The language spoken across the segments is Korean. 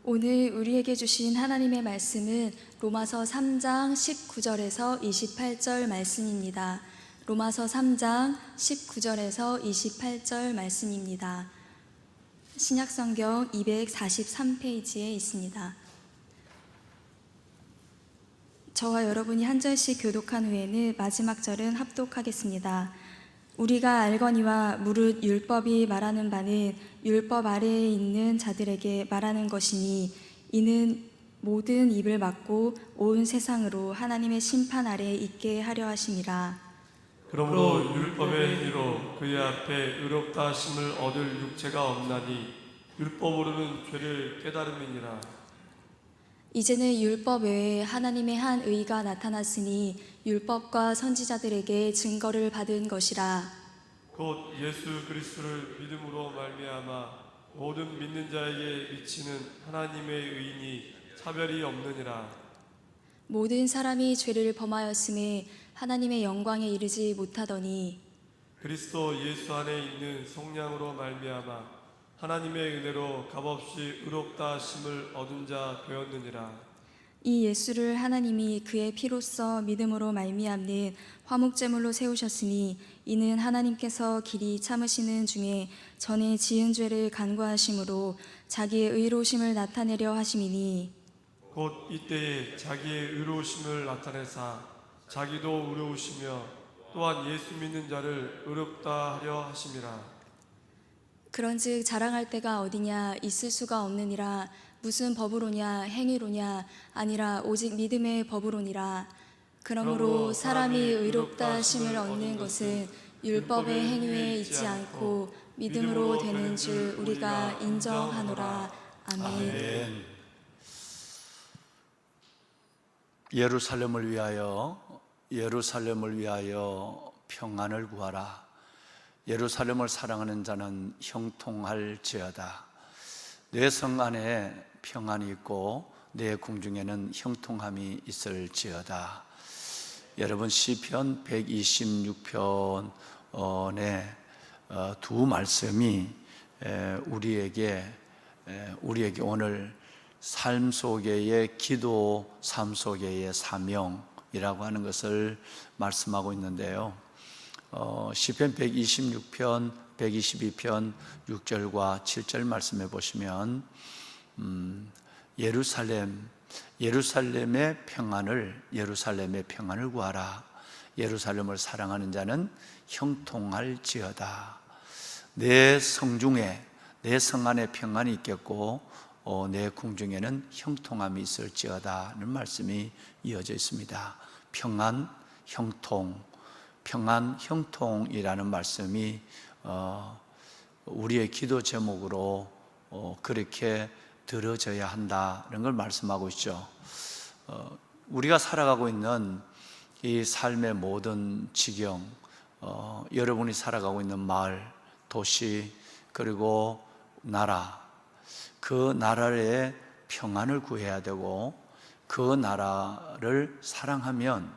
오늘 우리에게 주신 하나님의 말씀은 로마서 3장 19절에서 28절 말씀입니다. 로마서 3장 19절에서 28절 말씀입니다. 신약성경 243페이지에 있습니다. 저와 여러분이 한 절씩 교독한 후에는 마지막 절은 합독하겠습니다. 우리가 알거니와 무릇 율법이 말하는 바는 율법 아래에 있는 자들에게 말하는 것이니 이는 모든 입을 막고 온 세상으로 하나님의 심판 아래에 있게 하려 하심이라. 그러므로 율법의 행위로 그의 앞에 의롭다 하심을 얻을 육체가 없나니 율법으로는 죄를 깨달음이니라. 이제는 율법 외에 하나님의 한 의가 나타났으니 율법과 선지자들에게 증거를 받은 것이라. 곧 예수 그리스도를 믿음으로 말미암아 모든 믿는 자에게 미치는 하나님의 의인이 차별이 없느니라. 모든 사람이 죄를 범하였음에 하나님의 영광에 이르지 못하더니 그리스도 예수 안에 있는 성령으로 말미암아 하나님의 은혜로 값없이 의롭다 하심을 얻은 자 되었느니라. 이 예수를 하나님이 그의 피로써 믿음으로 말미암는 화목제물로 세우셨으니 이는 하나님께서 길이 참으시는 중에 전에 지은 죄를 간구하심으로 자기의 의로우심을 나타내려 하심이니 곧 이때에 자기의 의로우심을 나타내사 자기도 의로우시며 또한 예수 믿는 자를 의롭다 하려 하심이라. 그런즉 자랑할 때가 어디냐 있을 수가 없느니라. 무슨 법으로냐 행위로냐 아니라 오직 믿음의 법으로니라. 그러므로 사람이 의롭다 하심을 얻는 것은 율법의 행위에 있지 않고 믿음으로 되는 줄 우리가 인정하노라. 아멘. 예루살렘을 위하여 평안을 구하라. 예루살렘을 사랑하는 자는 형통할지어다. 내 성 안에 평안이 있고 내 궁중에는 형통함이 있을지어다. 여러분, 시편 126편의 두 말씀이 우리에게 오늘 삶 속에의 기도, 삶 속에의 사명이라고 하는 것을 말씀하고 있는데요. 시편 126편, 122편 6절과 7절 말씀해 보시면 예루살렘의 평안을 구하라. 예루살렘을 사랑하는 자는 형통할지어다. 내 성 안에 평안이 있겠고 내 궁중에는 형통함이 있을지어다는 말씀이 이어져 있습니다. 평안, 형통이라는 말씀이 우리의 기도 제목으로 그렇게 들어져야 한다는 걸 말씀하고 있죠. 우리가 살아가고 있는 이 삶의 모든 지경, 여러분이 살아가고 있는 마을, 도시, 그리고 나라, 그 나라의 평안을 구해야 되고 그 나라를 사랑하면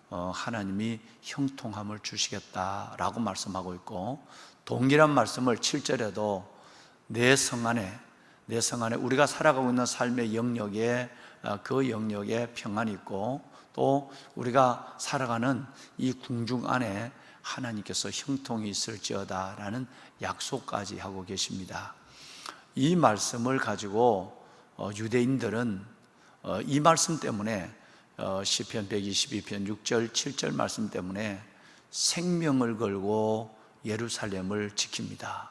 하나님이 형통함을 주시겠다라고 말씀하고 있고, 동일한 말씀을 7절에도 내 성 안에 우리가 살아가고 있는 삶의 영역에 그 영역에 평안이 있고 또 우리가 살아가는 이 궁중 안에 하나님께서 형통이 있을지어다라는 약속까지 하고 계십니다. 이 말씀을 가지고 유대인들은 이 말씀 때문에 시편 122편 6절 7절 말씀 때문에 생명을 걸고 예루살렘을 지킵니다.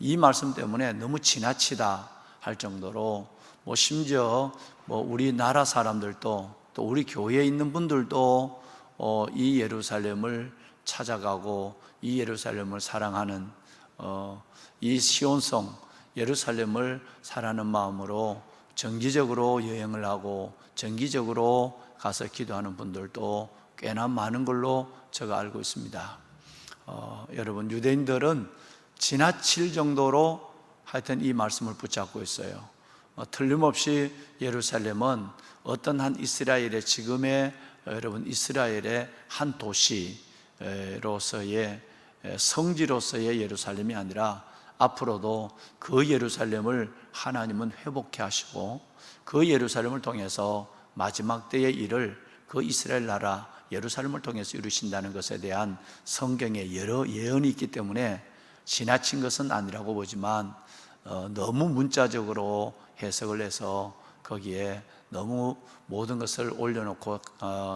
이 말씀 때문에 너무 지나치다 할 정도로 심지어 우리나라 사람들도 또 우리 교회에 있는 분들도 이 예루살렘을 찾아가고 이 예루살렘을 사랑하는 이 시온성 예루살렘을 사랑하는 마음으로 정기적으로 여행을 하고 정기적으로 가서 기도하는 분들도 꽤나 많은 걸로 제가 알고 있습니다. 여러분, 유대인들은 지나칠 정도로 하여튼 이 말씀을 붙잡고 있어요. 틀림없이 예루살렘은 어떤 한 이스라엘의 지금의 이스라엘의 한 도시로서의 성지로서의 예루살렘이 아니라 앞으로도 그 예루살렘을 하나님은 회복해 하시고 그 예루살렘을 통해서 마지막 때의 일을 그 이스라엘 나라 예루살렘을 통해서 이루신다는 것에 대한 성경에 여러 예언이 있기 때문에 지나친 것은 아니라고 보지만 너무 문자적으로 해석을 해서 거기에 너무 모든 것을 올려놓고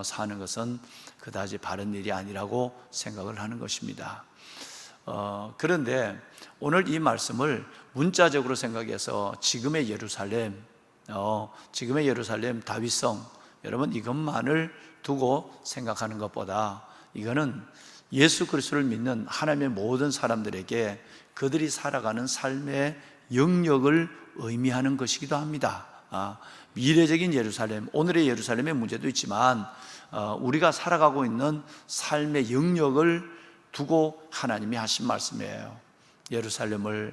사는 것은 그다지 바른 일이 아니라고 생각을 하는 것입니다. 그런데 오늘 이 말씀을 문자적으로 생각해서 지금의 예루살렘 다윗성, 여러분 이것만을 두고 생각하는 것보다 이거는 예수 그리스도를 믿는 하나님의 모든 사람들에게 그들이 살아가는 삶의 영역을 의미하는 것이기도 합니다. 미래적인 예루살렘, 오늘의 예루살렘의 문제도 있지만 우리가 살아가고 있는 삶의 영역을 두고 하나님이 하신 말씀이에요. 예루살렘의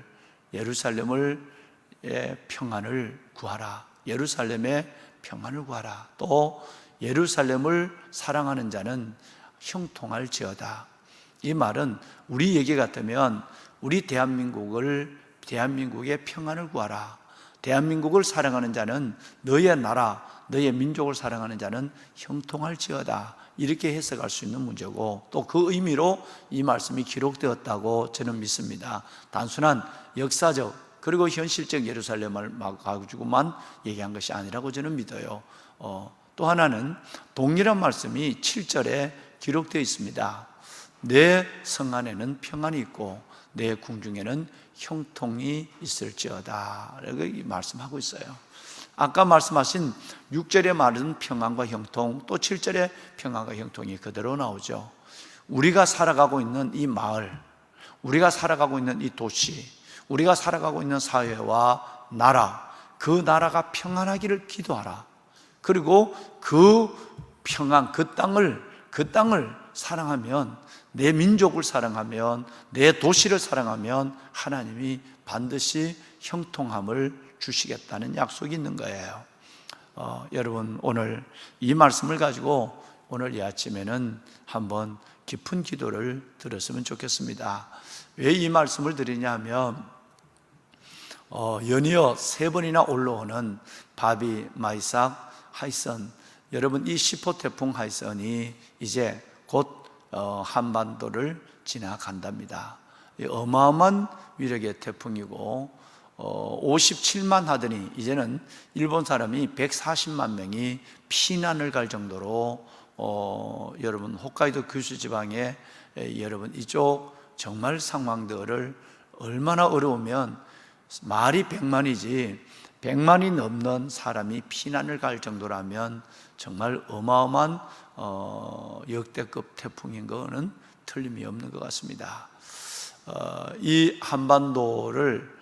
평안을 구하라. 예루살렘의 평안을 구하라. 또 예루살렘을 사랑하는 자는 형통할지어다. 이 말은 우리 얘기 같으면 우리 대한민국의 평안을 구하라. 대한민국을 사랑하는 자는 너의 나라, 너의 민족을 사랑하는 자는 형통할지어다. 이렇게 해석할 수 있는 문제고 또 그 의미로 이 말씀이 기록되었다고 저는 믿습니다. 단순한 역사적 그리고 현실적 예루살렘을 가지고만 얘기한 것이 아니라고 저는 믿어요. 또 하나는 동일한 말씀이 7절에 기록되어 있습니다. 내 성 안에는 평안이 있고 내 궁중에는 형통이 있을지어다. 이렇게 말씀하고 있어요. 아까 말씀하신 6절에 말은 평안과 형통, 또 7절에 평안과 형통이 그대로 나오죠. 우리가 살아가고 있는 이 마을, 우리가 살아가고 있는 이 도시, 우리가 살아가고 있는 사회와 나라, 그 나라가 평안하기를 기도하라. 그리고 그 평안, 그 땅을 사랑하면, 내 민족을 사랑하면, 내 도시를 사랑하면 하나님이 반드시 형통함을 주시겠다는 약속이 있는 거예요. 여러분 오늘 이 말씀을 가지고 오늘 이 아침에는 한번 깊은 기도를 드렸으면 좋겠습니다. 왜 이 말씀을 드리냐 하면 연이어 3번이나 올라오는 바비, 마이삭, 하이선, 여러분 이 10호 태풍 하이선이 이제 곧 한반도를 지나간답니다. 어마어마한 위력의 태풍이고 57만 하더니 이제는 일본 사람이 140만 명이 피난을 갈 정도로 여러분 홋카이도 규슈 지방에 여러분 이쪽 정말 상황들을 얼마나 어려우면 말이 100만이지 100만이 넘는 사람이 피난을 갈 정도라면 정말 어마어마한 역대급 태풍인 거는 틀림이 없는 것 같습니다. 이 한반도를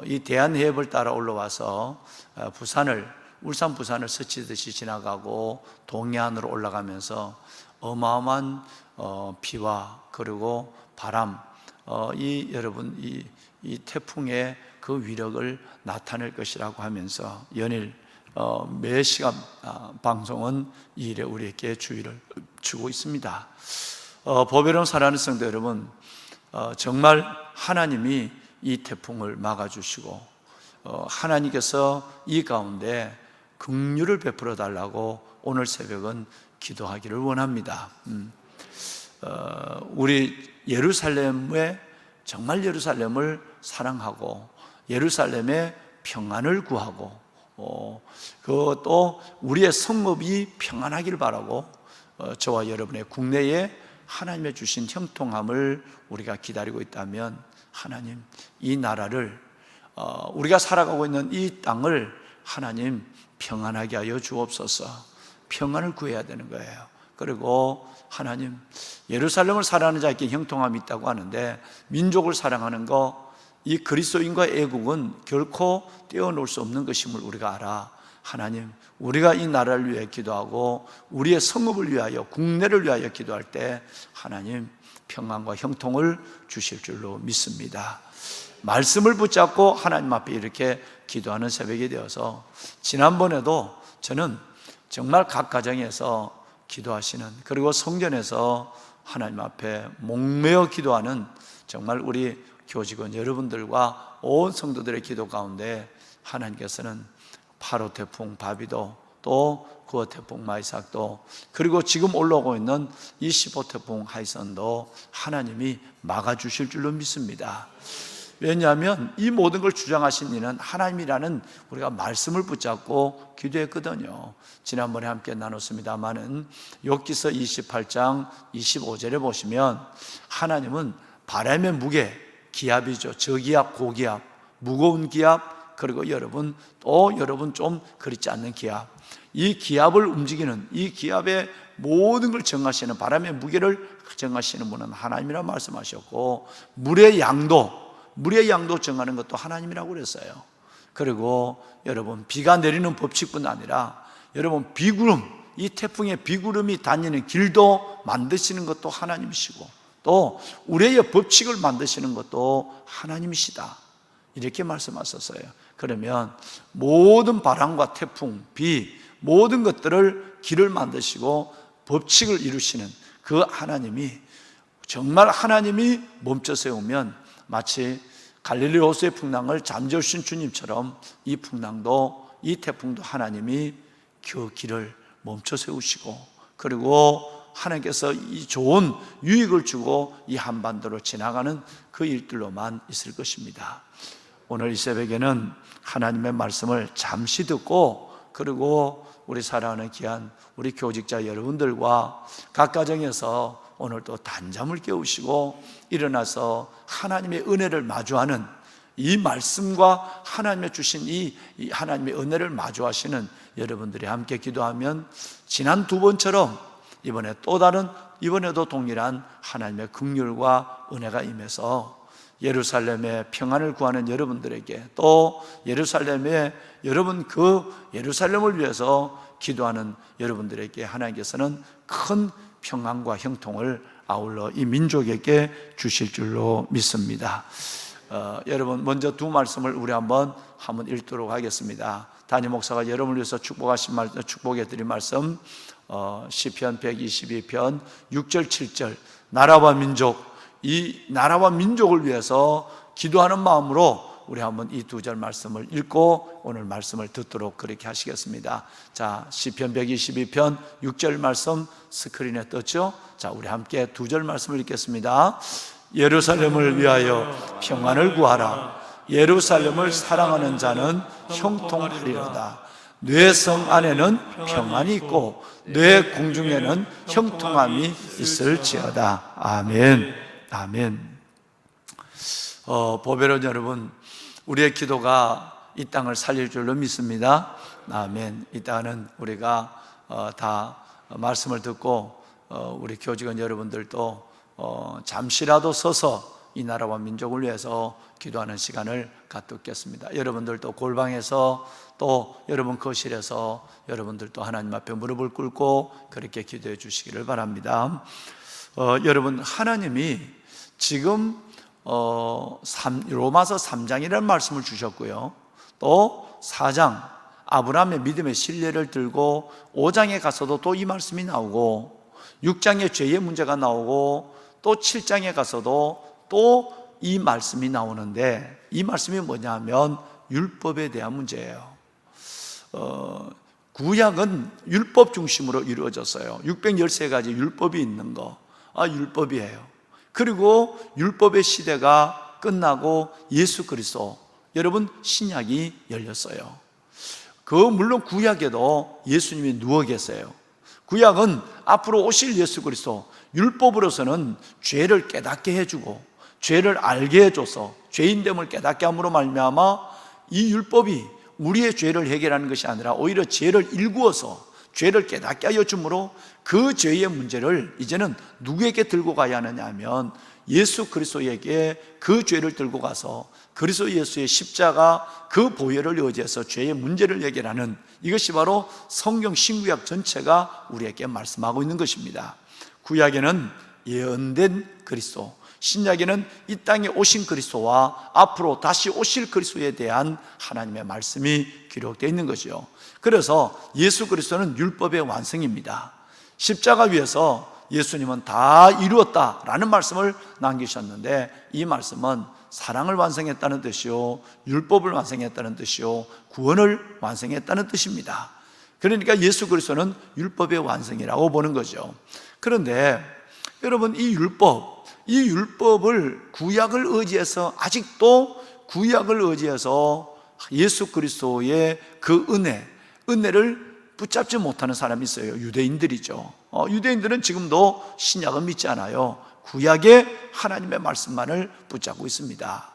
이 대한해협을 따라 올라와서 울산 부산을 스치듯이 지나가고 동해안으로 올라가면서 어마어마한 비와 그리고 바람, 여러분 이 태풍의 그 위력을 나타낼 것이라고 하면서 연일 매 시간 방송은 이 일에 우리에게 주의를 주고 있습니다. 보배로운 사랑하는 성도 여러분, 정말 하나님이 이 태풍을 막아주시고 하나님께서 이 가운데 긍휼을 베풀어 달라고 오늘 새벽은 기도하기를 원합니다. 우리 정말 예루살렘을 사랑하고 예루살렘의 평안을 구하고 그것도 우리의 성읍이 평안하기를 바라고 저와 여러분의 국내에 하나님의 주신 형통함을 우리가 기다리고 있다면 하나님 이 나라를 우리가 살아가고 있는 이 땅을 하나님 평안하게 하여 주옵소서. 평안을 구해야 되는 거예요. 그리고 하나님 예루살렘을 사랑하는 자에게 형통함이 있다고 하는데 민족을 사랑하는 거, 이 그리스도인과 애국은 결코 떼어놓을 수 없는 것임을 우리가 알아. 하나님 우리가 이 나라를 위해 기도하고 우리의 성읍을 위하여 국내를 위하여 기도할 때 하나님 평안과 형통을 주실 줄로 믿습니다. 말씀을 붙잡고 하나님 앞에 이렇게 기도하는 새벽이 되어서 지난번에도 저는 정말 각 가정에서 기도하시는, 그리고 성전에서 하나님 앞에 목매어 기도하는 정말 우리 교직원 여러분들과 온 성도들의 기도 가운데 하나님께서는 8호 태풍 바비도, 또 9호 태풍 마이삭도, 그리고 지금 올라오고 있는 이 10호 태풍 하이선도 하나님이 막아주실 줄로 믿습니다. 왜냐하면 이 모든 걸 주장하신 이는 하나님이라는 우리가 말씀을 붙잡고 기도했거든요. 지난번에 함께 나눴습니다마는 욥기서 28장 25절에 보시면 하나님은 바람의 무게, 기압이죠. 저기압, 고기압, 무거운 기압, 그리고 여러분 좀 그렇지 않는 기압, 이 기압을 움직이는, 이 기압의 모든 걸 정하시는, 바람의 무게를 정하시는 분은 하나님이라 말씀하셨고, 물의 양도 정하는 것도 하나님이라고 그랬어요. 그리고 여러분, 비가 내리는 법칙뿐 아니라 여러분, 비구름, 이 태풍의 비구름이 다니는 길도 만드시는 것도 하나님이시고, 또 우레의 법칙을 만드시는 것도 하나님이시다, 이렇게 말씀하셨어요. 그러면 모든 바람과 태풍, 비, 모든 것들을 길을 만드시고 법칙을 이루시는 그 하나님이, 정말 하나님이 멈춰 세우면 마치 갈릴리 호수의 풍랑을 잠재우신 주님처럼 이 풍랑도, 이 태풍도 하나님이 그 길을 멈춰 세우시고, 그리고 하나님께서 이 좋은 유익을 주고 이 한반도로 지나가는 그 일들로만 있을 것입니다. 오늘 이 새벽에는 하나님의 말씀을 잠시 듣고, 그리고 우리 사랑하는 귀한 우리 교직자 여러분들과 각 가정에서 오늘도 단잠을 깨우시고 일어나서 하나님의 은혜를 마주하는, 이 말씀과 하나님의 주신 이 하나님의 은혜를 마주하시는 여러분들이 함께 기도하면 지난 두 번처럼 이번에도 동일한 하나님의 긍휼과 은혜가 임해서 예루살렘의 평안을 구하는 여러분들에게, 또 예루살렘의 여러분, 그 예루살렘을 위해서 기도하는 여러분들에게 하나님께서는 큰 평안과 형통을 아울러 이 민족에게 주실 줄로 믿습니다. 여러분, 먼저 두 말씀을 우리 한번 읽도록 하겠습니다. 담임 목사가 여러분을 위해서 축복해 드린 말씀, 시편 122편 6절 7절, 나라와 민족, 이 나라와 민족을 위해서 기도하는 마음으로 우리 한번 이 두 절 말씀을 읽고 오늘 말씀을 듣도록 그렇게 하시겠습니다. 자, 시편 122편 6절 말씀 스크린에 떴죠? 자, 우리 함께 두 절 말씀을 읽겠습니다. 예루살렘을 위하여 평안을 구하라. 예루살렘을 사랑하는 자는 형통하리로다. 내 성 안에는 평안이 있고 내 궁중에는 형통함이 있을지어다. 아멘. 아멘. 보배로 여러분, 우리의 기도가 이 땅을 살릴 줄로 믿습니다. 아멘. 이 땅은 우리가 다 말씀을 듣고 우리 교직원 여러분들도 잠시라도 서서 이 나라와 민족을 위해서 기도하는 시간을 갖겠습니다. 여러분들도 골방에서, 또 여러분 거실에서 여러분들도 하나님 앞에 무릎을 꿇고 그렇게 기도해 주시기를 바랍니다. 여러분, 하나님이 지금 로마서 3장이라는 말씀을 주셨고요, 또 4장 아브라함의 믿음의 신뢰를 들고 5장에 가서도 또 이 말씀이 나오고, 6장에 죄의 문제가 나오고, 또 7장에 가서도 또 이 말씀이 나오는데, 이 말씀이 뭐냐면 율법에 대한 문제예요. 구약은 율법 중심으로 이루어졌어요. 613가지 율법이 있는 거, 율법이에요. 그리고 율법의 시대가 끝나고 예수 그리스도, 여러분 신약이 열렸어요. 물론 구약에도 예수님이 누워 계세요. 구약은 앞으로 오실 예수 그리스도, 율법으로서는 죄를 깨닫게 해주고 죄를 알게 해줘서 죄인됨을 깨닫게 함으로 말미암아 이 율법이 우리의 죄를 해결하는 것이 아니라 오히려 죄를 일구어서 죄를 깨닫게 하여 주므로 그 죄의 문제를 이제는 누구에게 들고 가야 하느냐 하면 예수 그리스도에게 그 죄를 들고 가서 그리스도 예수의 십자가 그 보혈을 의지해서 죄의 문제를 해결하는, 이것이 바로 성경 신구약 전체가 우리에게 말씀하고 있는 것입니다. 구약에는 예언된 그리스도, 신약에는 이 땅에 오신 그리스도와 앞으로 다시 오실 그리스도에 대한 하나님의 말씀이 기록되어 있는 것이요. 그래서 예수 그리스도는 율법의 완성입니다. 십자가 위에서 예수님은 다 이루었다라는 말씀을 남기셨는데, 이 말씀은 사랑을 완성했다는 뜻이요, 율법을 완성했다는 뜻이요, 구원을 완성했다는 뜻입니다. 그러니까 예수 그리스도는 율법의 완성이라고 보는 거죠. 그런데 여러분, 이 율법을 구약을 의지해서, 아직도 구약을 의지해서 예수 그리스도의 그 은혜를 붙잡지 못하는 사람이 있어요. 유대인들이죠. 유대인들은 지금도 신약을 믿지 않아요. 구약의 하나님의 말씀만을 붙잡고 있습니다.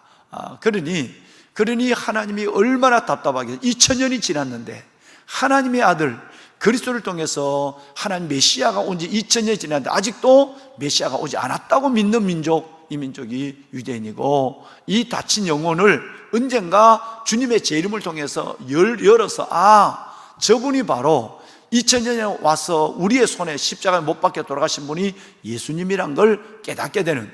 그러니 하나님이 얼마나 답답하게, 2000년이 지났는데 하나님의 아들 그리스도를 통해서 하나님 메시아가 온 지 2000년이 지났는데 아직도 메시아가 오지 않았다고 믿는 민족, 이 민족이 유대인이고, 이 닫힌 영혼을 언젠가 주님의 제 이름을 통해서 열어서, 저분이 바로 2000년에 와서 우리의 손에 십자가에 못 박혀 돌아가신 분이 예수님이란 걸 깨닫게 되는,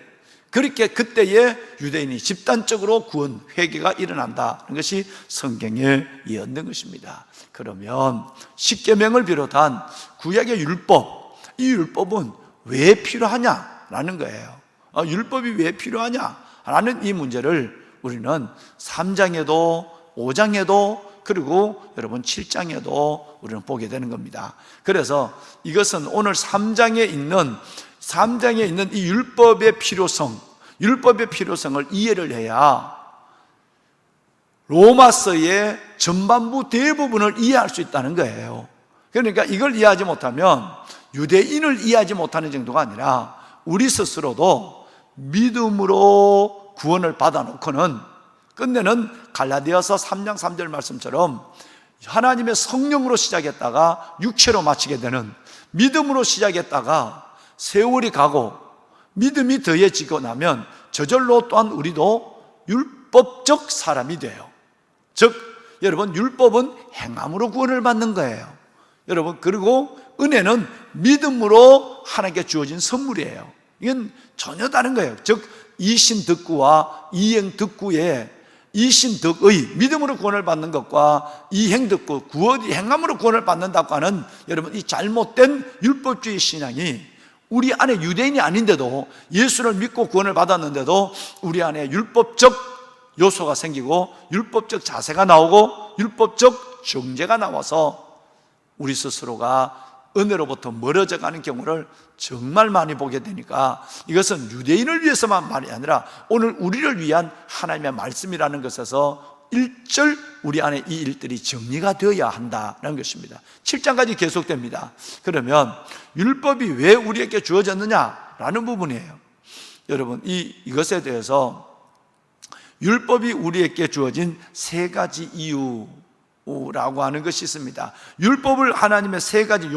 그렇게 그때에 유대인이 집단적으로 구원, 회개가 일어난다는 것이 성경에 예언된 것입니다. 그러면 십계명을 비롯한 구약의 율법, 이 율법은 왜 필요하냐라는 거예요. 율법이 왜 필요하냐라는 이 문제를 우리는 3장에도 5장에도 그리고 여러분 7장에도 우리는 보게 되는 겁니다. 그래서 이것은 오늘 3장에 있는 이 율법의 필요성을 이해를 해야 로마서의 전반부 대부분을 이해할 수 있다는 거예요. 그러니까 이걸 이해하지 못하면, 유대인을 이해하지 못하는 정도가 아니라 우리 스스로도 믿음으로 구원을 받아놓고는 끝내는 갈라디아서 3장 3절 말씀처럼 하나님의 성령으로 시작했다가 육체로 마치게 되는, 믿음으로 시작했다가 세월이 가고 믿음이 더해지고 나면 저절로 또한 우리도 율법적 사람이 돼요. 즉 여러분, 율법은 행함으로 구원을 받는 거예요. 여러분, 그리고 은혜는 믿음으로 하나님께 주어진 선물이에요. 이건 전혀 다른 거예요. 즉 이신덕구와 이행덕구의, 이신덕의 믿음으로 구원을 받는 것과 이행덕구, 구원이 행함으로 구원을 받는다고 하는 여러분, 이 잘못된 율법주의 신앙이 우리 안에, 유대인이 아닌데도 예수를 믿고 구원을 받았는데도 우리 안에 율법적 요소가 생기고 율법적 자세가 나오고 율법적 정죄가 나와서 우리 스스로가 은혜로부터 멀어져 가는 경우를 정말 많이 보게 되니까, 이것은 유대인을 위해서만 말이 아니라 오늘 우리를 위한 하나님의 말씀이라는 것에서 일절 우리 안에 이 일들이 정리가 되어야 한다는 것입니다. 7장까지 계속됩니다. 그러면 율법이 왜 우리에게 주어졌느냐라는 부분이에요. 여러분, 이것에 대해서 율법이 우리에게 주어진 세 가지 이유라고 하는 것이 있습니다. 율법을, 하나님의 세 가지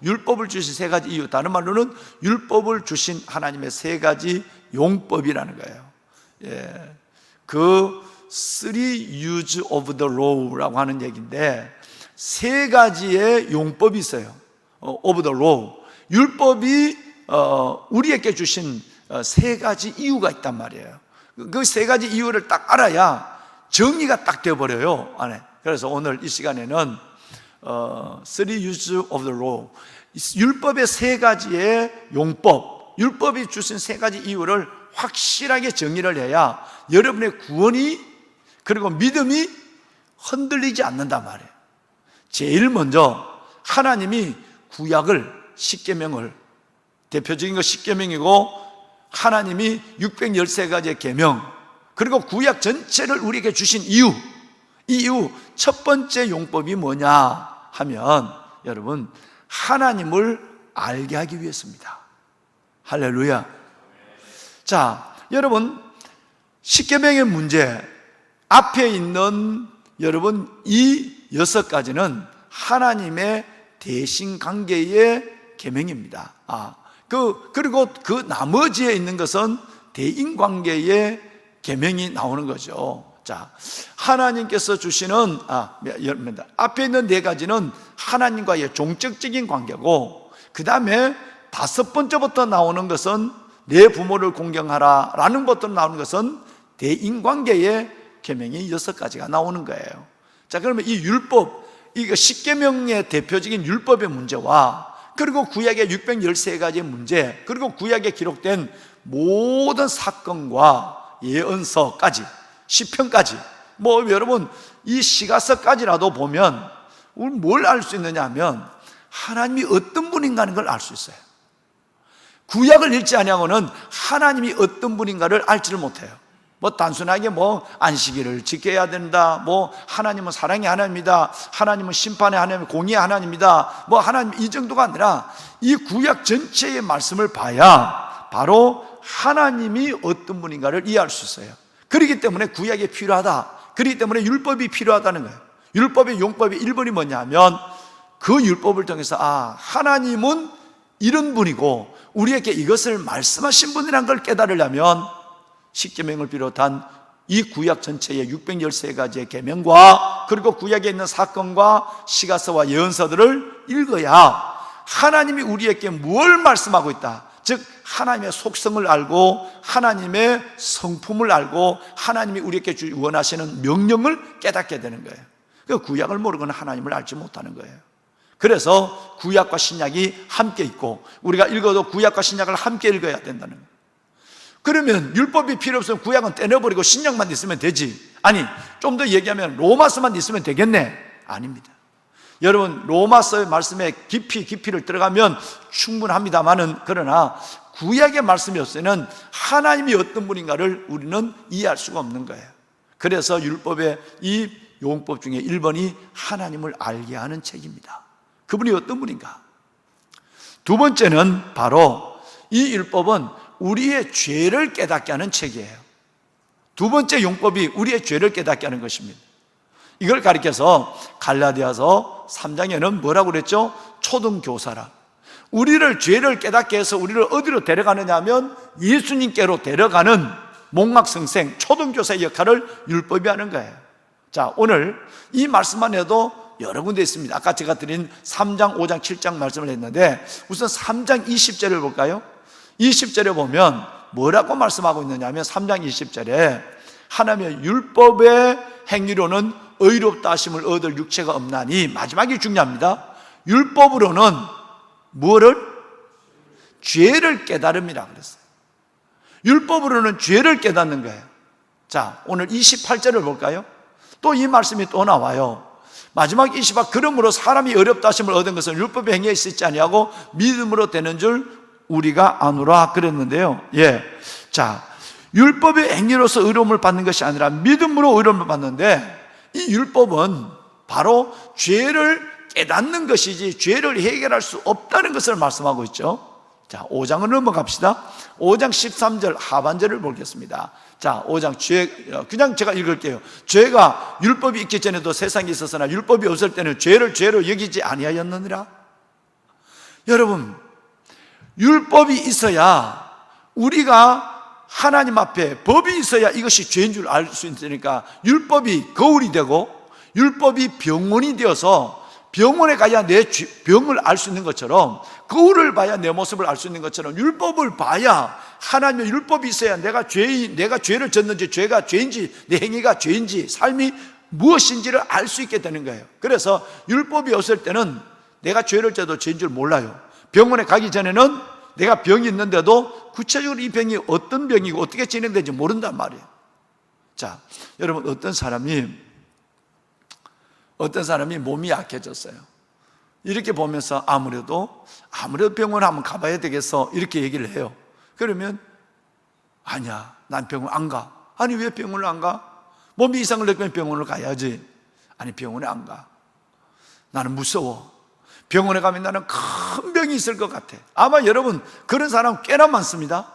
율법을 주신 세 가지 이유, 다른 말로는 율법을 주신 하나님의 세 가지 용법이라는 거예요. 그 three use of the law라고 하는 얘기인데, 세 가지의 용법이 있어요. of the law, 율법이 우리에게 주신 세 가지 이유가 있단 말이에요. 그 세 가지 이유를 딱 알아야 정의가 딱 되어버려요, 안에. 그래서 오늘 이 시간에는 three use of the law, 율법의 세 가지의 용법, 율법이 주신 세 가지 이유를 확실하게 정의를 해야 여러분의 구원이, 그리고 믿음이 흔들리지 않는단 말이에요. 제일 먼저 하나님이 구약을, 십계명을, 대표적인 거 십계명이고, 하나님이 613가지의 계명, 그리고 구약 전체를 우리에게 주신 이유, 이 이유 첫 번째 용법이 뭐냐 하면, 여러분, 하나님을 알게 하기 위해서입니다. 할렐루야. 자, 여러분, 십계명의 문제 앞에 있는 여러분 이 6가지는 하나님의 대신 관계의 계명입니다. 그리고 그 나머지에 있는 것은 대인 관계의 계명이 나오는 거죠. 자, 하나님께서 주시는 앞에 있는 4가지는 하나님과의 종적적인 관계고, 그 다음에 5번째부터 나오는 것은 내 부모를 공경하라 라는 것부터 나오는 것은 대인 관계의 계명이 6가지가 나오는 거예요. 자, 그러면 이 율법, 이거 십계명의 대표적인 율법의 문제와, 그리고 구약의 613가지의 문제, 그리고 구약에 기록된 모든 사건과 예언서까지, 시편까지, 뭐 여러분 이 시가서까지라도 보면 우리 뭘 알 수 있느냐 하면 하나님이 어떤 분인가는 걸 알 수 있어요. 구약을 읽지 아니하고는 하나님이 어떤 분인가를 알지를 못해요. 뭐 단순하게 뭐 안식일을 지켜야 된다, 뭐 하나님은 사랑의 하나님이다, 하나님은 심판의 하나님, 공의의 하나님이다, 뭐 하나님, 이 정도가 아니라 이 구약 전체의 말씀을 봐야 바로 하나님이 어떤 분인가를 이해할 수 있어요. 그렇기 때문에 구약이 필요하다, 그렇기 때문에 율법이 필요하다는 거예요. 율법의 용법의 1번이 뭐냐 하면 그 율법을 통해서 하나님은 이런 분이고 우리에게 이것을 말씀하신 분이라는 걸 깨달으려면 십계명을 비롯한 이 구약 전체의 613가지의 계명과 그리고 구약에 있는 사건과 시가서와 예언서들을 읽어야 하나님이 우리에게 뭘 말씀하고 있다, 즉 하나님의 속성을 알고 하나님의 성품을 알고 하나님이 우리에게 원하시는 명령을 깨닫게 되는 거예요. 그 구약을 모르고는 하나님을 알지 못하는 거예요. 그래서 구약과 신약이 함께 있고 우리가 읽어도 구약과 신약을 함께 읽어야 된다는 거예요. 그러면 율법이 필요 없으면 구약은 떼내버리고 신약만 있으면 되지, 아니 좀 더 얘기하면 로마서만 있으면 되겠네? 아닙니다. 여러분 로마서의 말씀에 깊이를 들어가면 충분합니다만은 그러나 구약의 말씀이 없으면 하나님이 어떤 분인가를 우리는 이해할 수가 없는 거예요. 그래서 율법의 이 용법 중에 1번이 하나님을 알게 하는 책입니다. 그분이 어떤 분인가? 두 번째는 바로 이 율법은 우리의 죄를 깨닫게 하는 책이에요. 두 번째 용법이 우리의 죄를 깨닫게 하는 것입니다. 이걸 가리켜서 갈라디아서 3장에는 뭐라고 그랬죠? 초등교사라. 우리를 죄를 깨닫게 해서 우리를 어디로 데려가느냐 하면 예수님께로 데려가는 목막성생 초등교사의 역할을 율법이 하는 거예요. 자, 오늘 이 말씀만 해도 여러 군데 있습니다. 아까 제가 드린 3장, 5장, 7장 말씀을 했는데 우선 3장 20절을 볼까요? 20절에 보면 뭐라고 말씀하고 있느냐 하면 3장 20절에 하나님의 율법의 행위로는 의롭다 하심을 얻을 육체가 없나니, 마지막이 중요합니다. 율법으로는 뭐를? 죄를 깨달음이라 그랬어요. 율법으로는 죄를 깨닫는 거예요. 자, 오늘 28절을 볼까요? 또 이 말씀이 또 나와요. 마지막 28, 그러므로 사람이 어렵다 하심을 얻은 것은 율법의 행위에 있지 아니하고 믿음으로 되는 줄 우리가 아노라 그랬는데요. 예. 자, 율법의 행위로서 의로움을 받는 것이 아니라 믿음으로 의로움을 받는데, 이 율법은 바로 죄를 깨닫는 것이지 죄를 해결할 수 없다는 것을 말씀하고 있죠. 자, 5장을 넘어갑시다. 5장 13절 하반절을 보겠습니다. 자, 5장 그냥 제가 읽을게요. 죄가 율법이 있기 전에도 세상에 있었으나 율법이 없을 때는 죄를 죄로 여기지 아니하였느니라. 여러분, 율법이 있어야 우리가 하나님 앞에 법이 있어야 이것이 죄인 줄 알 수 있으니까 율법이 거울이 되고 율법이 병원이 되어서 병원에 가야 내 병을 알 수 있는 것처럼, 거울을 봐야 내 모습을 알 수 있는 것처럼 율법을 봐야, 하나님의 율법이 있어야 내가 죄를 졌는지, 죄가 죄인지, 내 행위가 죄인지, 삶이 무엇인지를 알 수 있게 되는 거예요. 그래서 율법이 없을 때는 내가 죄를 져도 죄인 줄 몰라요. 병원에 가기 전에는 내가 병이 있는데도 구체적으로 이 병이 어떤 병이고 어떻게 진행되는지 모른단 말이에요. 자, 여러분, 어떤 사람이 몸이 약해졌어요. 이렇게 보면서 아무래도 병원 한번 가봐야 되겠어, 이렇게 얘기를 해요. 그러면 아니야, 난 병원 안 가. 아니, 왜 병원을 안 가? 몸이 이상을 느끼면 병원을 가야지. 아니, 병원에 안 가. 나는 무서워. 병원에 가면 나는 큰 병이 있을 것 같아. 아마 여러분 그런 사람 꽤나 많습니다.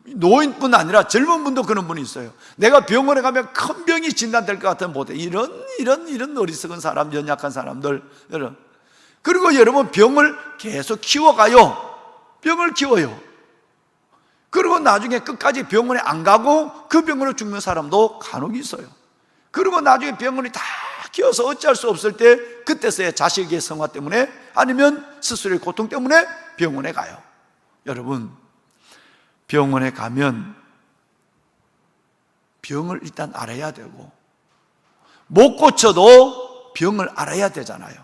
노인뿐 아니라 젊은 분도 그런 분이 있어요. 내가 병원에 가면 큰 병이 진단될 것 같은 보대. 이런 어리석은 사람, 연약한 사람들. 여러분, 그리고 여러분 병을 계속 키워가요. 병을 키워요. 그리고 나중에 끝까지 병원에 안 가고 그 병으로 죽는 사람도 간혹 있어요. 그리고 나중에 병원이 다 키워서 어찌할 수 없을 때, 그때서야 자식의 성화 때문에 아니면 스스로의 고통 때문에 병원에 가요. 여러분, 병원에 가면 병을 일단 알아야 되고, 못 고쳐도 병을 알아야 되잖아요.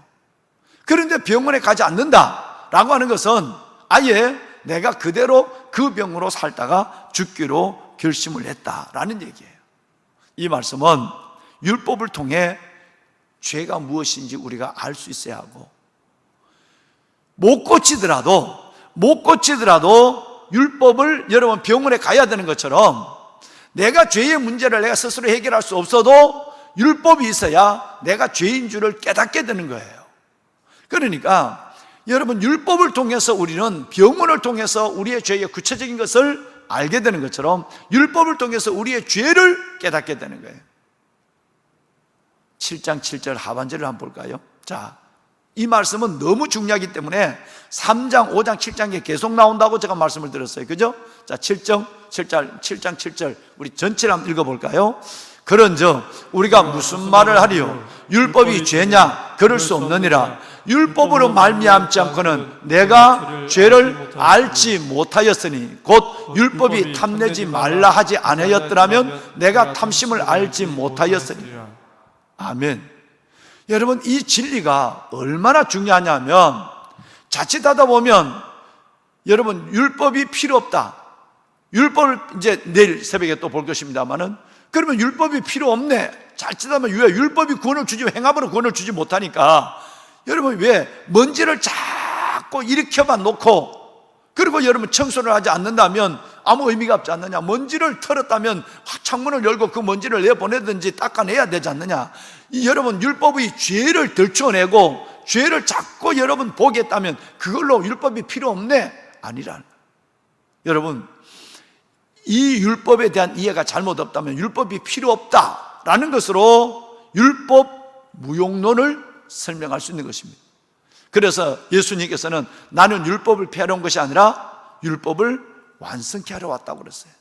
그런데 병원에 가지 않는다라고 하는 것은 아예 내가 그대로 그 병으로 살다가 죽기로 결심을 했다라는 얘기예요. 이 말씀은 율법을 통해 죄가 무엇인지 우리가 알 수 있어야 하고, 못 고치더라도 율법을 여러분 병원에 가야 되는 것처럼 내가 죄의 문제를 내가 스스로 해결할 수 없어도 율법이 있어야 내가 죄인 줄을 깨닫게 되는 거예요. 그러니까 여러분 율법을 통해서 우리는 병원을 통해서 우리의 죄의 구체적인 것을 알게 되는 것처럼 율법을 통해서 우리의 죄를 깨닫게 되는 거예요. 7장 7절 하반절을 한번 볼까요? 자, 이 말씀은 너무 중요하기 때문에 3장, 5장, 7장에 계속 나온다고 제가 말씀을 드렸어요. 그죠? 자, 7장 7절 우리 전체를 한번 읽어볼까요? 그런즉 우리가 무슨 말을 하리요? 율법이 죄냐? 그럴 수 없느니라. 율법으로 말미암지 않고는 내가 죄를 알지 못하였으니 곧 율법이 탐내지 말라 하지 않았더라면 내가 탐심을 알지 못하였으니. 아멘. 여러분, 이 진리가 얼마나 중요하냐면 자칫하다 보면 여러분 율법이 필요 없다, 율법을 이제 내일 새벽에 또 볼 것입니다만은, 그러면 율법이 필요 없네, 자칫하면 왜 율법이 구원을 주지 행함으로 구원을 주지 못하니까 여러분 왜 먼지를 자꾸 일으켜만 놓고 그리고 여러분 청소를 하지 않는다면 아무 의미가 없지 않느냐? 먼지를 털었다면 창문을 열고 그 먼지를 내보내든지 닦아내야 되지 않느냐? 여러분 율법이 죄를 덜쳐내고 죄를 자꾸 여러분 보게 했다면 그걸로 율법이 필요 없네? 아니라. 여러분, 이 율법에 대한 이해가 잘못 없다면 율법이 필요 없다라는 것으로 율법 무용론을 설명할 수 있는 것입니다. 그래서 예수님께서는 나는 율법을 폐하러 온 것이 아니라 율법을 완성케 하러 왔다고 그랬어요.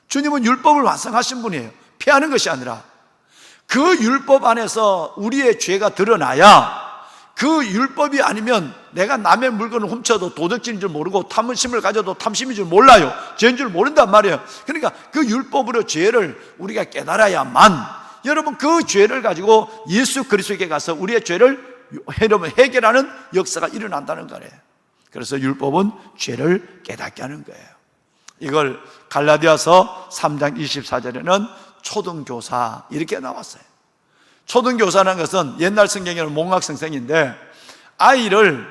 주님은 율법을 완성하신 분이에요. 폐하는 것이 아니라. 그 율법 안에서 우리의 죄가 드러나야, 그 율법이 아니면 내가 남의 물건을 훔쳐도 도둑질인 줄 모르고 탐심을 가져도 탐심인 줄 몰라요. 죄인 줄 모른단 말이에요. 그러니까 그 율법으로 죄를 우리가 깨달아야만 여러분 그 죄를 가지고 예수 그리스도에게 가서 우리의 죄를 해결하는 역사가 일어난다는 거예요. 그래서 율법은 죄를 깨닫게 하는 거예요. 이걸 갈라디아서 3장 24절에는 초등교사 이렇게 나왔어요. 초등교사라는 것은 옛날 성경에는 몽학성생인데 아이를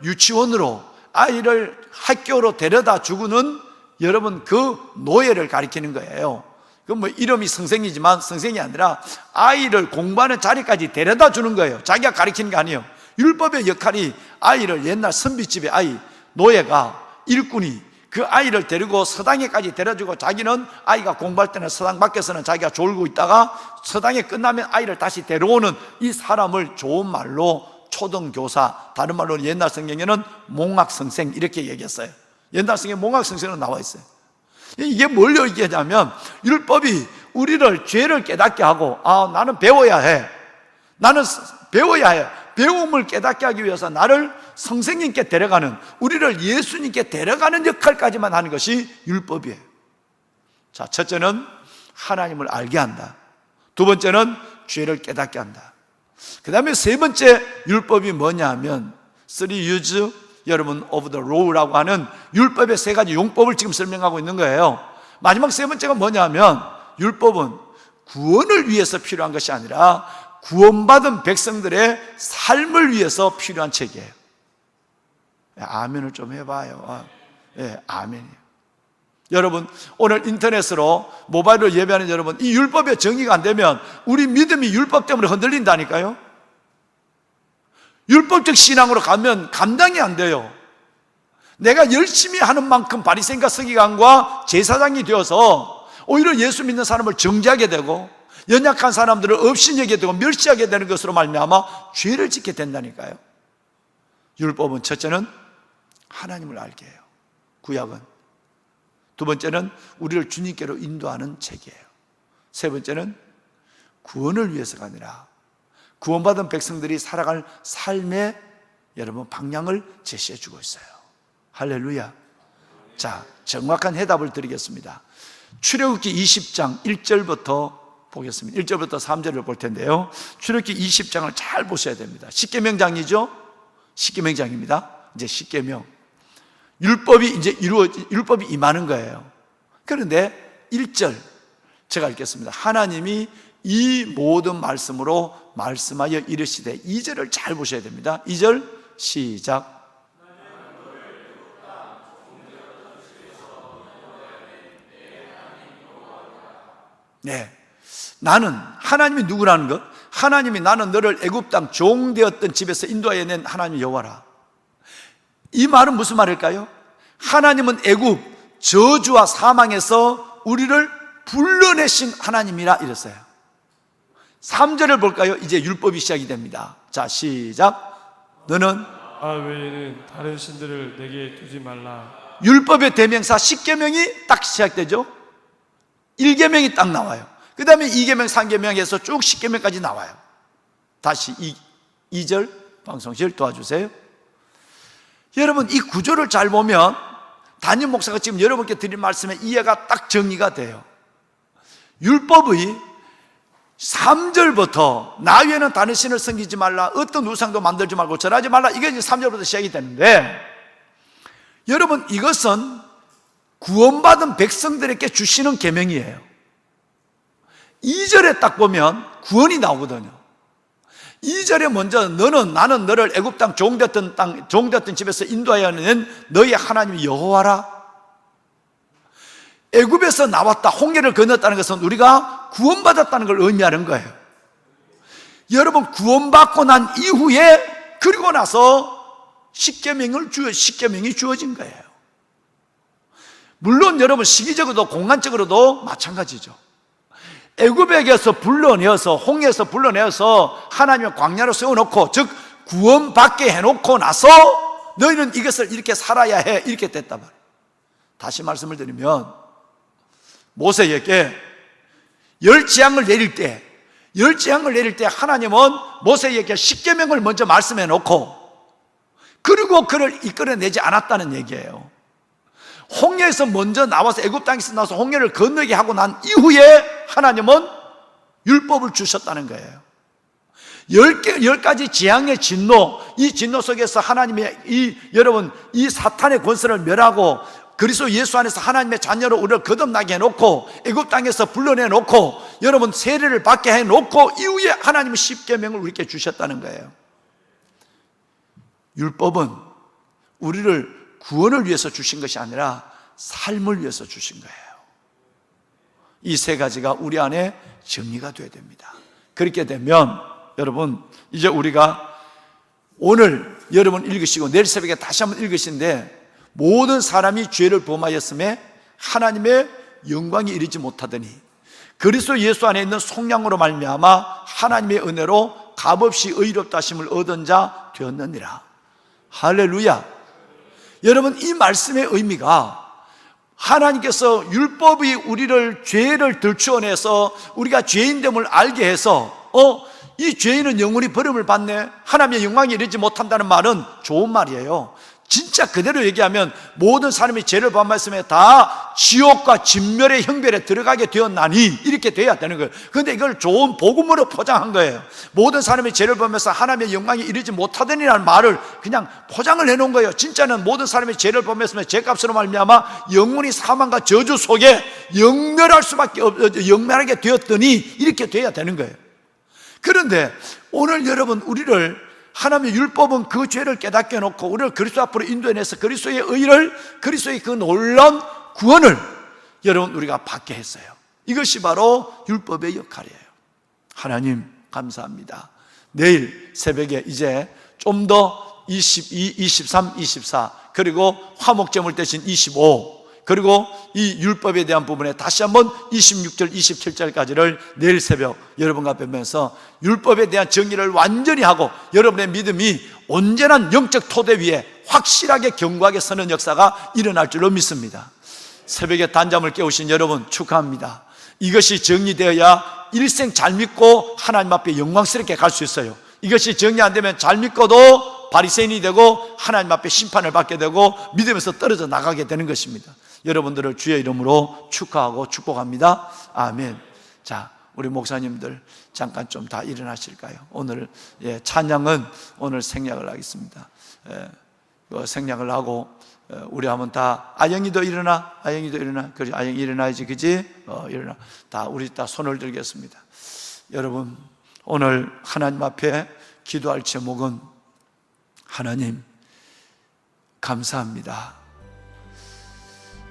유치원으로, 아이를 학교로 데려다 주고는 여러분 그 노예를 가리키는 거예요. 그 뭐 이름이 성생이지만 성생이 아니라 아이를 공부하는 자리까지 데려다 주는 거예요. 자기가 가리키는 게 아니에요. 율법의 역할이 아이를, 옛날 선비집의 아이, 노예가, 일꾼이 그 아이를 데리고 서당에까지 데려주고 자기는 아이가 공부할 때는 서당 밖에서는 자기가 졸고 있다가 서당에 끝나면 아이를 다시 데려오는 이 사람을 좋은 말로 초등교사, 다른 말로 옛날 성경에는 몽학성생 이렇게 얘기했어요. 옛날 성경에 몽학성생으로 나와 있어요. 이게 뭘 얘기하냐면 율법이 우리를 죄를 깨닫게 하고, 나는 배워야 해, 나는 배워야 해, 배움을 깨닫게 하기 위해서 나를 성생님께 데려가는, 우리를 예수님께 데려가는 역할까지만 하는 것이 율법이에요. 자, 첫째는 하나님을 알게 한다. 두 번째는 죄를 깨닫게 한다. 그 다음에 세 번째 율법이 뭐냐 하면 3 U's 여러분 of the law라고 하는 율법의 세 가지 용법을 지금 설명하고 있는 거예요. 마지막 세 번째가 뭐냐 하면 율법은 구원을 위해서 필요한 것이 아니라 구원받은 백성들의 삶을 위해서 필요한 책이에요. 아멘을 좀 해봐요. 예, 아멘이에요. 여러분, 오늘 인터넷으로 모바일로 예배하는 여러분, 이 율법의 정의가 안 되면 우리 믿음이 율법 때문에 흔들린다니까요. 율법적 신앙으로 가면 감당이 안 돼요. 내가 열심히 하는 만큼 바리새인과 서기관과 제사장이 되어서 오히려 예수 믿는 사람을 정죄하게 되고 연약한 사람들을 업신여기게 되고 멸시하게 되는 것으로 말미암아 죄를 짓게 된다니까요. 율법은 첫째는 하나님을 알게 해요. 구약은. 두 번째는 우리를 주님께로 인도하는 책이에요. 세 번째는 구원을 위해서가 아니라 구원받은 백성들이 살아갈 삶의 여러분 방향을 제시해 주고 있어요. 할렐루야. 자, 정확한 해답을 드리겠습니다. 출애굽기 20장 1절부터 보겠습니다. 1절부터 3절을 볼 텐데요. 출애굽기 20장을 잘 보셔야 됩니다. 십계명장이죠? 십계명장입니다. 이제 십계명. 율법이 임하는 거예요. 그런데 1절 제가 읽겠습니다. 하나님이 이 모든 말씀으로 말씀하여 이르시되, 2절을 잘 보셔야 됩니다. 2절 시작. 네, 나는, 하나님이 누구라는 것? 하나님이 나는 너를 애굽 땅 종되었던 집에서 인도하여 낸 하나님 여호와라. 이 말은 무슨 말일까요? 하나님은 애굽 저주와 사망에서 우리를 불러내신 하나님이라 이랬어요. 3절을 볼까요? 이제 율법이 시작이 됩니다. 자, 시작. 너는 나 외에는 다른 신들을 내게 두지 말라. 율법의 대명사 10계명이 딱 시작되죠. 1계명이 딱 나와요. 그 다음에 2계명, 3계명에서 쭉 10계명까지 나와요. 다시 2절 방송실 도와주세요. 여러분, 이 구조를 잘 보면 담임 목사가 지금 여러분께 드린 말씀의 이해가 딱 정리가 돼요. 율법의 3절부터 나 외에는 다른 신을 섬기지 말라, 어떤 우상도 만들지 말고 절하지 말라, 이게 이제 3절부터 시작이 되는데, 여러분, 이것은 구원받은 백성들에게 주시는 계명이에요. 2절에 딱 보면 구원이 나오거든요. 2절에 먼저 나는 너를 애굽 땅 종되었던 집에서 인도하여 낸 너희 하나님 여호와라. 애굽에서 나왔다, 홍해를 건넜다는 것은 우리가 구원받았다는 걸 의미하는 거예요. 여러분, 구원받고 난 이후에, 그리고 나서 십계명이 주어진 거예요. 물론 여러분, 시기적으로도 공간적으로도 마찬가지죠. 애굽에게서 불러내어서, 홍해에서 불러내어서 하나님의 광야로 세워놓고, 즉 구원받게 해놓고 나서 너희는 이것을 이렇게 살아야 해, 이렇게 됐단 말이에요. 다시 말씀을 드리면, 모세에게 열 재앙을 내릴 때 하나님은 모세에게 십계명을 먼저 말씀해 놓고, 그리고 그를 이끌어내지 않았다는 얘기예요. 홍해에서 먼저 나와서, 애굽 땅에서 나와서 홍해를 건너게 하고 난 이후에 하나님은 율법을 주셨다는 거예요. 10가지 재앙의 진노, 이 진노 속에서 하나님의 여러분, 이 사탄의 권세를 멸하고 그리스도 예수 안에서 하나님의 자녀로 우리를 거듭나게 해놓고, 애굽 땅에서 불러내놓고, 여러분 세례를 받게 해놓고, 이후에 하나님은 십계명을 우리에게 주셨다는 거예요. 율법은 우리를 구원을 위해서 주신 것이 아니라 삶을 위해서 주신 거예요. 이 세 가지가 우리 안에 정리가 되어야 됩니다. 그렇게 되면 여러분, 이제 우리가 오늘 여러분 읽으시고 내일 새벽에 다시 한번 읽으신데, 모든 사람이 죄를 범하였음에 하나님의 영광이 이르지 못하더니 그리스도 예수 안에 있는 속량으로 말미암아 하나님의 은혜로 값없이 의롭다 하심을 얻은 자 되었느니라. 할렐루야. 여러분, 이 말씀의 의미가, 하나님께서 율법이 우리를 죄를 들추어내서 우리가 죄인됨을 알게 해서 이 죄인은 영원히 버림을 받네, 하나님의 영광이 이르지 못한다는 말은 좋은 말이에요. 진짜 그대로 얘기하면 모든 사람이 죄를 범했음에 다 지옥과 진멸의 형별에 들어가게 되었나니, 이렇게 돼야 되는 거예요. 그런데 이걸 좋은 복음으로 포장한 거예요. 모든 사람이 죄를 범해서 하나님의 영광이 이르지 못하더니라는 말을 그냥 포장을 해놓은 거예요. 진짜는 모든 사람이 죄를 범했으면 죄값으로 말미암아 영원히 사망과 저주 속에 영멸하게 되었더니, 이렇게 돼야 되는 거예요. 그런데 오늘 여러분, 우리를 하나님의 율법은 그 죄를 깨닫게 해놓고 우리를 그리스도 앞으로 인도해내서 그리스도의 의를, 그리스도의 그 놀라운 구원을 여러분 우리가 받게 했어요. 이것이 바로 율법의 역할이에요. 하나님 감사합니다. 내일 새벽에 이제 좀 더 22, 23, 24 그리고 화목제물 대신 25, 그리고 이 율법에 대한 부분에 다시 한번 26절, 27절까지를 내일 새벽 여러분과 뵈면서 율법에 대한 정의를 완전히 하고 여러분의 믿음이 온전한 영적 토대 위에 확실하게 견고하게 서는 역사가 일어날 줄로 믿습니다. 새벽에 단잠을 깨우신 여러분 축하합니다. 이것이 정리되어야 일생 잘 믿고 하나님 앞에 영광스럽게 갈 수 있어요. 이것이 정리 안 되면 잘 믿고도 바리새인이 되고 하나님 앞에 심판을 받게 되고 믿음에서 떨어져 나가게 되는 것입니다. 여러분들을 주의 이름으로 축하하고 축복합니다. 아멘. 자, 우리 목사님들 잠깐 좀 다 일어나실까요? 오늘 찬양은 오늘 생략을 하겠습니다. 생략을 하고 우리 하면 다 아영이도 일어나, 아영이도 일어나, 그렇지, 아영이 일어나야지, 그지? 일어나. 다 우리 다 손을 들겠습니다. 여러분, 오늘 하나님 앞에 기도할 제목은 하나님 감사합니다.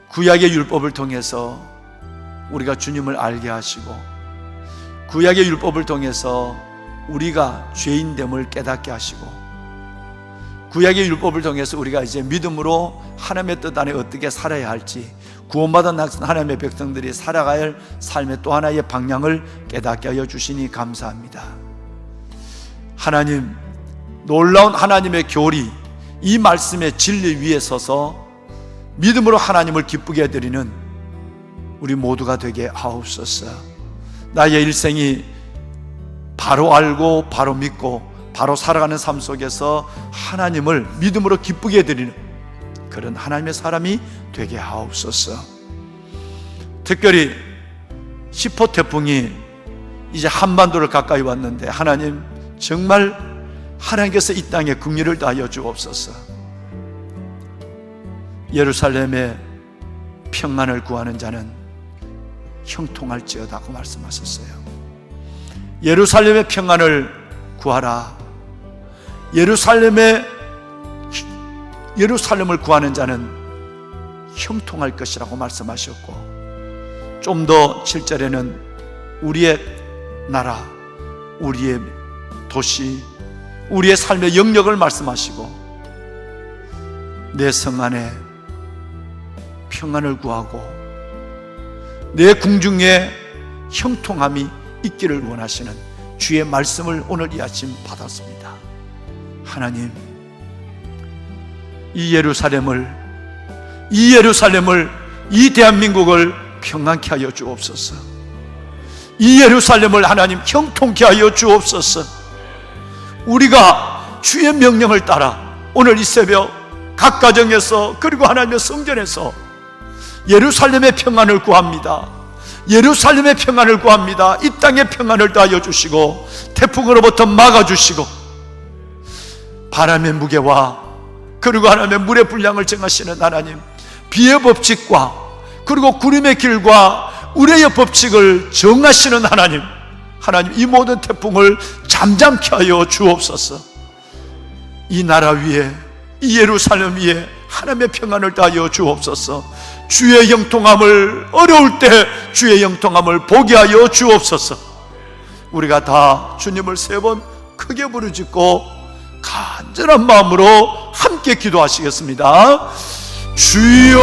구약의 율법을 통해서 우리가 주님을 알게 하시고, 구약의 율법을 통해서 우리가 죄인됨을 깨닫게 하시고, 구약의 율법을 통해서 우리가 이제 믿음으로 하나님의 뜻 안에 어떻게 살아야 할지, 구원받은 하나님의 백성들이 살아가야 할 삶의 또 하나의 방향을 깨닫게 하여 주시니 감사합니다. 하나님, 놀라운 하나님의 교리, 이 말씀의 진리 위에 서서 믿음으로 하나님을 기쁘게 해드리는 우리 모두가 되게 하옵소서. 나의 일생이 바로 알고 바로 믿고 바로 살아가는 삶 속에서 하나님을 믿음으로 기쁘게 해드리는 그런 하나님의 사람이 되게 하옵소서. 특별히 10호 태풍이 이제 한반도를 가까이 왔는데, 하나님 정말 하나님께서 이 땅에 긍휼을 다하여 주옵소서. 예루살렘의 평안을 구하는 자는 형통할지어다고 말씀하셨어요. 예루살렘의 평안을 구하라. 예루살렘을 구하는 자는 형통할 것이라고 말씀하셨고, 좀 더 7절에는 우리의 나라, 우리의 도시, 우리의 삶의 영역을 말씀하시고, 내 성 안에 평안을 구하고 내 궁중에 형통함이 있기를 원하시는 주의 말씀을 오늘 이 아침 받았습니다. 하나님, 이 예루살렘을, 이 대한민국을 평안케 하여 주옵소서. 이 예루살렘을 하나님 형통케 하여 주옵소서. 우리가 주의 명령을 따라 오늘 이 새벽 각 가정에서, 그리고 하나님의 성전에서 예루살렘의 평안을 구합니다. 예루살렘의 평안을 구합니다. 이 땅의 평안을 다하여 주시고, 태풍으로부터 막아주시고, 바람의 무게와 그리고 하나님의 물의 분량을 정하시는 하나님, 비의 법칙과 그리고 구름의 길과 우레의 법칙을 정하시는 하나님, 이 모든 태풍을 잠잠케 하여 주옵소서. 이 나라 위에, 이 예루살렘 위에 하나님의 평안을 다하여 주옵소서. 주의 형통함을, 어려울 때 주의 형통함을 보게 하여 주옵소서. 우리가 다 주님을 3번 크게 부르짖고 간절한 마음으로 함께 기도하시겠습니다. 주여